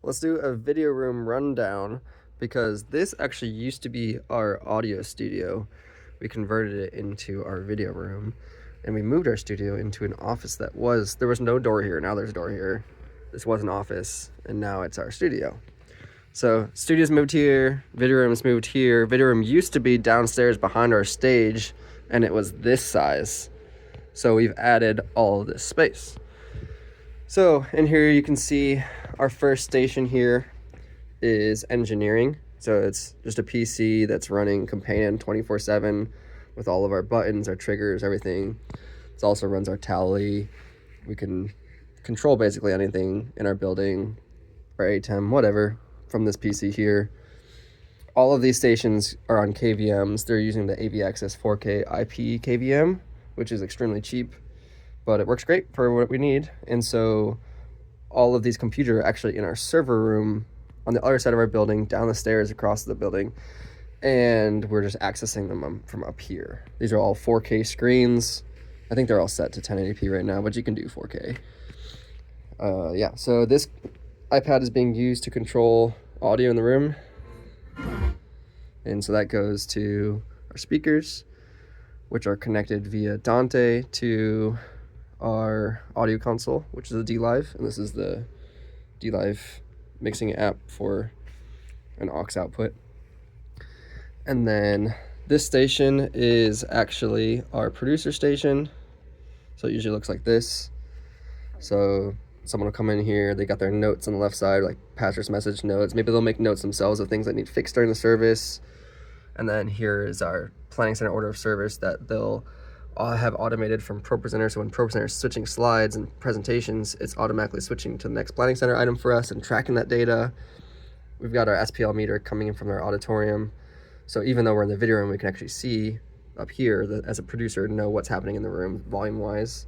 Let's do a video room rundown because this actually used to be our audio studio. We converted it into our video room and we moved our studio into an office there was no door here. Now there's a door here. This was an office and now it's our studio. So studios moved here, video rooms moved here. Video room used to be downstairs behind our stage and it was this size. So we've added all of this space. So in here you can see our first station here is engineering. So it's just a PC that's running Companion 24/7 with all of our buttons, our triggers, everything. It also runs our tally. We can control basically anything in our building, our ATEM, whatever, from this PC here. All of these stations are on KVMs. They're using the AV Access 4K IP KVM, which is extremely cheap, but it works great for what we need. And so all of these computers are actually in our server room on the other side of our building, down the stairs across the building, and we're just accessing them from up here. These are all 4K screens. I think they're all set to 1080p right now, but you can do 4K. Yeah, so this iPad is being used to control audio in the room. And so that goes to our speakers, which are connected via Dante to our audio console, which is a D-Live, and this is the D-Live mixing app for an aux output. And then this station is actually our producer station. So it usually looks like this. So someone will come in here, they got their notes on the left side, like pastor's message notes. Maybe they'll make notes themselves of things that need fixed during the service. And then here is our planning center order of service that they'll have automated from ProPresenter. So when ProPresenter is switching slides and presentations, it's automatically switching to the next planning center item for us and tracking that data. We've got our SPL meter coming in from our auditorium. So even though we're in the video room, we can actually see up here as a producer, know what's happening in the room volume wise.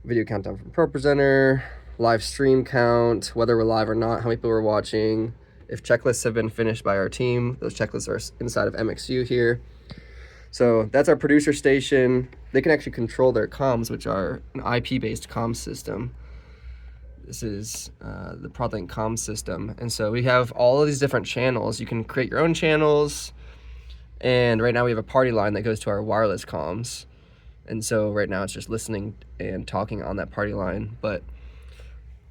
Video countdown from ProPresenter, live stream count, whether we're live or not, how many people we're watching. If checklists have been finished by our team, those checklists are inside of MXU here. So that's our producer station. They can actually control their comms, which are an IP-based comms system. This is the ProdLink comms system. And so we have all of these different channels. You can create your own channels. And right now we have a party line that goes to our wireless comms. And so right now it's just listening and talking on that party line. But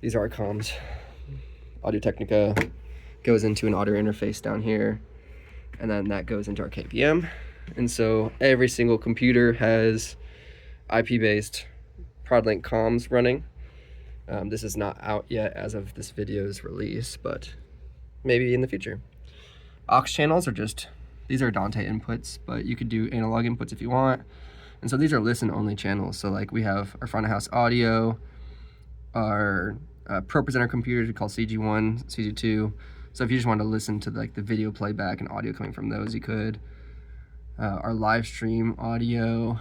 these are our comms. Audio-Technica goes into an audio interface down here. And then that goes into our KVM. And so every single computer has IP-based ProdLink comms running. This is not out yet as of this video's release, but maybe in the future. Aux channels are these are Dante inputs, but you could do analog inputs if you want. And so these are listen-only channels. So like we have our front of house audio, our ProPresenter computers we call CG1, CG2. So if you just want to listen to like the video playback and audio coming from those, you could. Our live stream audio,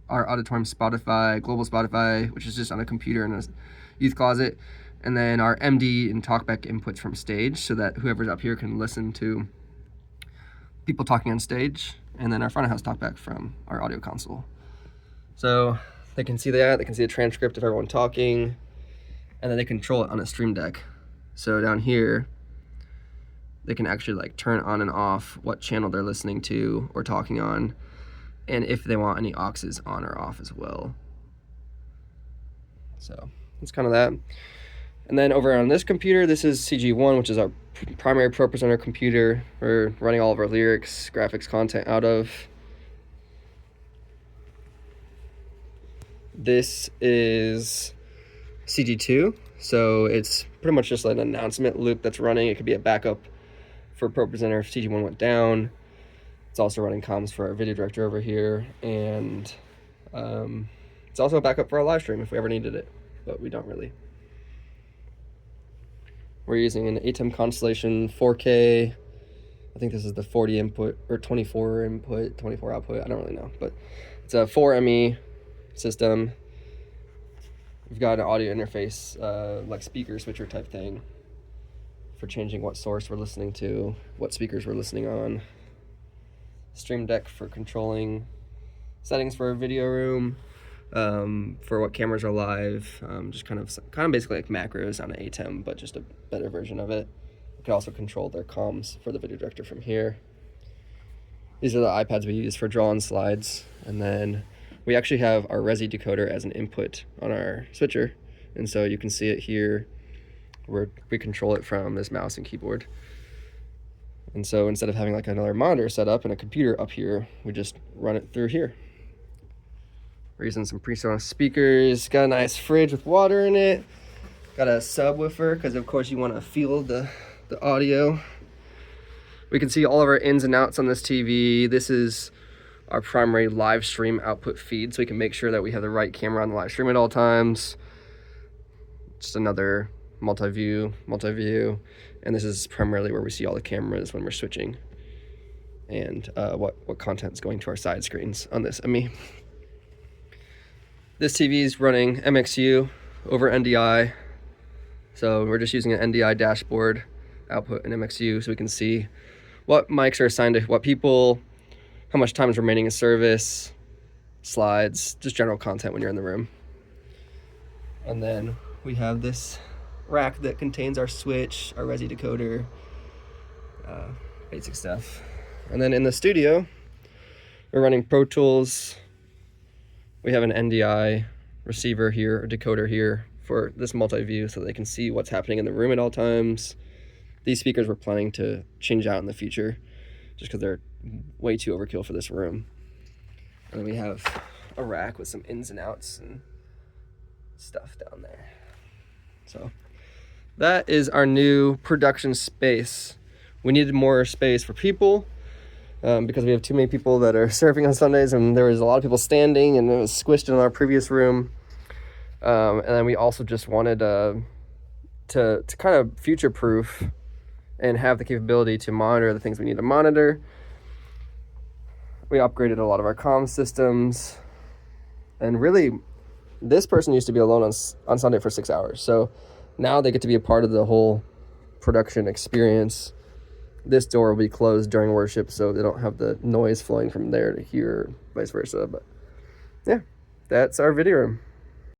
our auditorium Spotify, global Spotify, which is just on a computer in a youth closet, and then our MD and talkback inputs from stage so that whoever's up here can listen to people talking on stage, and then our front of house talkback from our audio console. So they can see that, they can see a transcript of everyone talking, and then they control it on a stream deck. So down here, they can actually like turn on and off what channel they're listening to or talking on, and if they want any auxes on or off as well. So that's kind of that. And then over on this computer, this is CG1, which is our primary ProPresenter computer. We're running all of our lyrics, graphics content out of. This is CG2, so it's pretty much just an announcement loop that's running. It could be a backup for ProPresenter if CG1 went down. It's also running comms for our video director over here, and it's also a backup for our live stream if we ever needed it, but we don't really. We're using an ATEM Constellation 4K. I think this is the 40 input or 24 input, 24 output. I don't really know, but it's a 4ME system. We've got an audio interface, like speaker switcher type thing for changing what source we're listening to, what speakers we're listening on. Stream deck for controlling settings for our video room. for what cameras are live, just kind of basically like macros on an ATEM, but just a better version of it. We can also control their comms for the video director from here. These are the iPads we use for drawing slides, and then we actually have our Resi decoder as an input on our switcher, and so you can see it here where we control it from this mouse and keyboard. And so instead of having like another monitor set up and a computer up here, we just run it through here. We're using some PreSonus speakers, got a nice fridge with water in it, got a subwoofer because of course you want to feel the audio. We can see all of our ins and outs on this TV. This is our primary live stream output feed, so we can make sure that we have the right camera on the live stream at all times. Just another multi-view, and this is primarily where we see all the cameras when we're switching, and what content's going to our side screens on this ME. This TV is running MXU over NDI, so we're just using an NDI dashboard output in MXU so we can see what mics are assigned to what people, how much time is remaining in service, slides, just general content when you're in the room. And then we have this rack that contains our switch, our Resi decoder, basic stuff. And then in the studio, we're running Pro Tools. We have an NDI receiver here, or decoder here for this multi-view so they can see what's happening in the room at all times. These speakers we're planning to change out in the future just because they're way too overkill for this room. And then we have a rack with some ins and outs and stuff down there. So that is our new production space. We needed more space for people because we have too many people that are serving on Sundays, and there was a lot of people standing and it was squished in our previous room. And then we also just wanted to kind of future-proof and have the capability to monitor the things we need to monitor. We upgraded a lot of our comm systems, and really this person used to be alone on Sunday for 6 hours, so now they get to be a part of the whole production experience. This door will be closed during worship so they don't have the noise flowing from there to here, vice versa. But yeah, that's our video room.